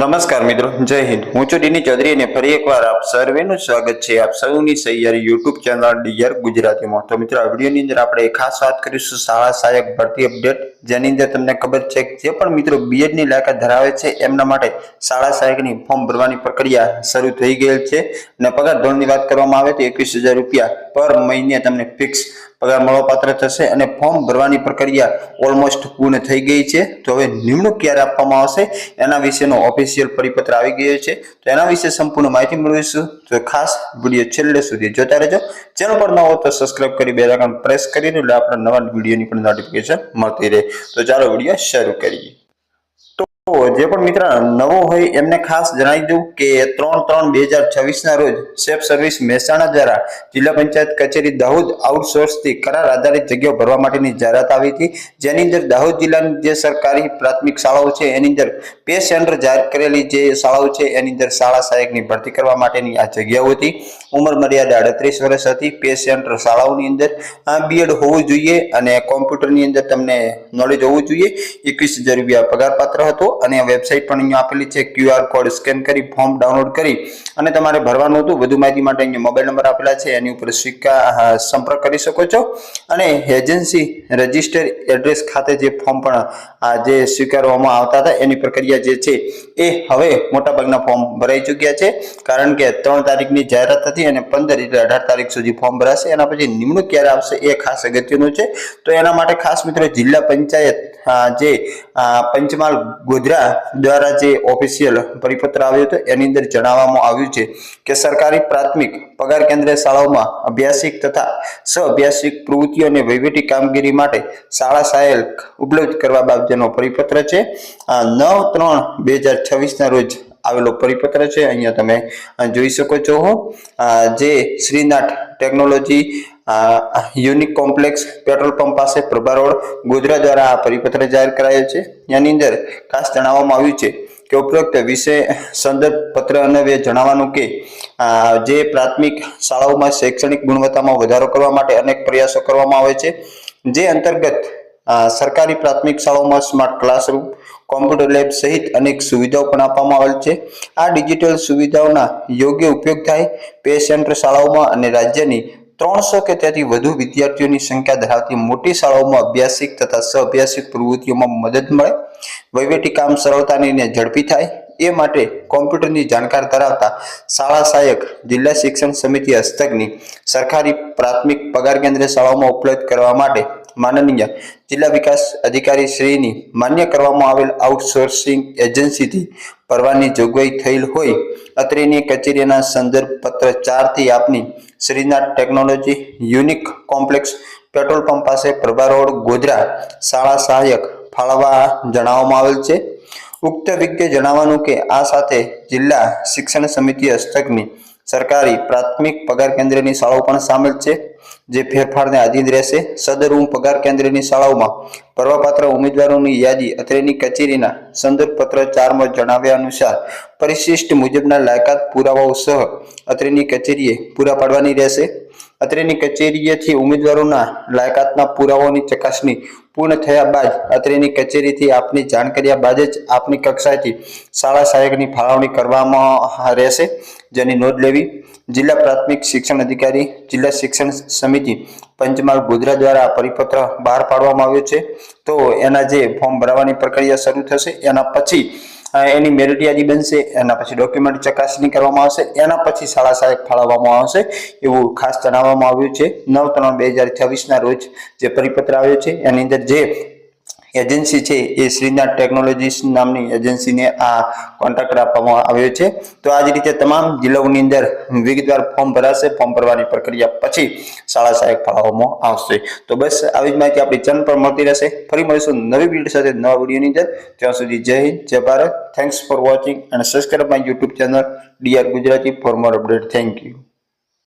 નમસ્કાર મિત્રો, જય હિન્દ। હું છું ડીની ચૌધરી અને ફરી એકવાર આપ સર્વેનું સ્વાગત છે આપ સૌની સહિયારી યુટ્યુબ ચેનલ ડીઆર ગુજરાતીમાં। તો મિત્રો, આ વિડીયોની અંદર આપણે ખાસ વાત કરીશું શાળા સહાયક ભરતી અપડેટ, જેની અંદર તમને ખબર છે કે જે પણ મિત્રો બીએડ ની લાયકાત ધરાવે છે એમના માટે શાળા સહાયકની ફોર્મ ભરવાની પ્રક્રિયા શરૂ થઈ ગયેલ છે અને પગાર ધોરણની વાત કરવામાં આવે તો 21,000 રૂપિયા પર મહિને તમને ફિક્સ પગાર મળવાપાત્ર થશે અને ફોર્મ ભરવાની પ્રક્રિયા ઓલમોસ્ટ પૂર્ણ થઈ ગઈ છે। તો હવે નિમણૂક ક્યારે આપવામાં આવશે એના વિશેનો ઓફિશિયલ પરિપત્ર આવી ગયો છે, તો એના વિશે સંપૂર્ણ માહિતી મેળવીશું। તો ખાસ વિડીયો છેલ્લે સુધી જોતા રહેજો। ચેનલ પર ન હો તો સબસ્ક્રાઇબ કરી બેલ આઇકન પ્રેસ કરી દો એટલે આપણા નવા વિડીયોની પણ નોટિફિકેશન મળતી રહે। તો ચાલો વિડીયો શરૂ કરીએ। તો જે પણ મિત્ર નવો હોય એમને ખાસ જણાવી દઉં કે 3/3/2026 ના રોજ સેફ સર્વિસ મહેસાણા દ્વારા જિલ્લા પંચાયત કચેરી દાહોદ આઉટસોર્સથી કરાર આધારિત જગ્યાઓ ભરવા માટેની જાહેરાત આવી હતી, જેની અંદર દાહોદ જિલ્લાની જે સરકારી પ્રાથમિક શાળાઓ છે એની અંદર પે સેન્ટર જાહેર કરેલી જે શાળાઓ છે એની અંદર શાળા સહાયકની ભરતી કરવા માટેની આ જગ્યાઓ હતી। ઉંમર મર્યાદા 38 વર્ષ હતી। પે સેન્ટર શાળાઓની અંદર બીએડ હોવું જોઈએ અને કોમ્પ્યુટરની અંદર તમને નોલેજ હોવું જોઈએ। 21,000 રૂપિયા પગાર પાત્ર હતો અને વેબસાઇટ પણ અહીંયા આપેલી છે। QR કોડ સ્કેન કરી ફોર્મ ડાઉનલોડ કરી અને તમારે ભરવાનું હતું। વધુ માહિતી માટે અહીંયા મોબાઈલ નંબર આપેલા છે, એની ઉપર સંપર્ક કરી શકો છો અને એજન્સી રજિસ્ટર એડ્રેસ ખાતે જે ફોર્મ પણ જે સ્વીકારવામાં આવતા હતા એની પ્રક્રિયા જે છે એ હવે મોટાભાગના ફોર્મ ભરાઈ ચૂક્યા છે, કારણ કે 3 તારીખની જાહેરાત હતી અને 15 એટલે 18 તારીખ સુધી ફોર્મ ભરાશે। એના પછી નિમણૂક ક્યારે આવશે એ ખાસ અગત્યનું છે। તો એના માટે ખાસ મિત્રો જિલ્લા પંચાયત જે પંચમહાલ ગોધરા દ્વારા જે ઓફિશિયલ પરિપત્ર આવ્યો હતો એની અંદર જણાવવામાં આવ્યું છે કે સરકારી પ્રાથમિક પગાર કેન્દ્રીય શાળાઓમાં અભ્યાસિક તથા સહઅભ્યાસિક પ્રવૃત્તિઓ અને વહીવટી કામગીરી માટે શાળા સહાયક ઉપલબ્ધ કરવા બાબતનો પરિપત્ર છે। 9/3/2026 ના રોજ આવેલો પરિપત્ર છે, અહીંયા તમે જોઈ શકો છો। જે Shrinath technology unique complex petrol pump પાસે પ્રભા રોડ ગોધરા દ્વારા આ પરિપત્ર જાહેર કરાયો છે। એની અંદર ખાસ જણાવવામાં આવ્યું છે કે ઉપરોક્ત વિષય સંદર્ભ પત્ર અન્વયે જણાવવાનું કે જે પ્રાથમિક શાળાઓમાં શૈક્ષણિક ગુણવત્તામાં વધારો કરવા માટે અનેક પ્રયાસો કરવામાં આવે છે, જે અંતર્ગત સરકારી પ્રાથમિક શાળાઓમાં સ્માર્ટ ક્લાસરૂમ, કોમ્પ્યુટર લેબ સહિત અનેક સુવિધાઓ પણ આપવામાં આવેલ છે। આ ડિજિટલ સુવિધાઓના યોગ્ય ઉપયોગ થાય, પે સેન્ટર શાળાઓમાં અને રાજ્યની 300 કે તેથી વધુ વિદ્યાર્થીઓની સંખ્યા ધરાવતી મોટી શાળાઓમાં અભ્યાસિક તથા સહઅભ્યાસિક પ્રવૃત્તિઓમાં મદદ મળે, વહીવટી કામ સરળતાથી અને ઝડપી થાય એ માટે કોમ્પ્યુટરની જાણકાર ધરાવતા શાળા સહાયક જિલ્લા શિક્ષણ સમિતિ હસ્તકની સરકારી પ્રાથમિક પગાર કેન્દ્ર શાળાઓમાં ઉપલબ્ધ કરવા માટે માનનીય જિલ્લા વિકાસ અધિકારી શ્રીની માન્ય કરવામાં આવેલ આઉટસોર્સિંગ એજન્સીથી ભરવાની જોગવાઈ થયેલ હોય અત્રેની કચેરીના સંદર્ભ પત્ર 4 થી આપની Shrinath technology unique complex petrol pump પાસે પ્રભા રોડ ગોધરા શાળા સહાયક ફાળવવા જણાવવામાં આવેલ છે। ઉક્ત વિગતે જણાવવાનું કે આ સાથે જિલ્લા શિક્ષણ સમિતિ હસ્તકની સરકારી પ્રાથમિક પગાર કેન્દ્રની શાળાઓ પણ સામેલ છે, જે ફેરફારને આધીન રહેશે। સદર પગાર કેન્દ્રની શાળાઓમાં ભરવાપાત્ર ઉમેદવારોની યાદી અત્રેની કચેરીના સંદર્ભ પત્ર 4 માં જણાવ્યા અનુસાર પરિશિષ્ટ મુજબના લાયકાત પુરાવાઓ સહ અત્રેની કચેરીએ પૂરા પાડવાની રહેશે। અત્રેની કચેરીએથી ઉમેદવારોના લાયકાતના પુરાવાઓની ચકાસણી પૂર્ણ થયા બાદ અત્રેની કચેરીથી આપની જાણ કર્યા બાદ જ આપની કક્ષાએથી શાળા સહાયકની ફાળવણી કરવામાં રહેશે, જેની નોંધ લેવી। જિલ્લા પ્રાથમિક શિક્ષણ અધિકારી જિલ્લા શિક્ષણ સમિતિ પંચમહાલ ગોધરા દ્વારા પરિપત્ર બહાર પાડવામાં આવ્યો છે। તો એના જે ફોર્મ ભરવાની પ્રક્રિયા શરૂ થશે એના પછી એની મેરિટ યાદી બનશે, એના પછી ડોક્યુમેન્ટ ચકાસણી કરવામાં આવશે, એના પછી શાળા સહાયક ફાળવવામાં આવશે એવું ખાસ જણાવવામાં આવ્યું છે। 9/3/2026 ના રોજ જે પરિપત્ર આવ્યો છે એની અંદર જે એજન્સી છે એ શ્રીનાથ ટેકનોલોજીસ નામની એજન્સીને આ કોન્ટ્રાક્ટ આપવામાં આવ્યો છે। તો આ જ રીતે તમામ જિલ્લાઓની અંદર વિગતવાર ફોર્મ ભરાશે। ફોર્મ ભરવાની પ્રક્રિયા પછી શાળા સહાયક ફાળવવામાં આવશે। તો બસ આવી જ માહિતી આપણી ચેનલ પર મળતી રહેશે। ફરી મળીશું નવી વિડીયો સાથે નવા વિડીયોની અંદર। ત્યાં સુધી જય હિન્દ, જય Bharat. Thanks for watching and subscribe my YouTube channel DR Gujarati for more update. Thank you.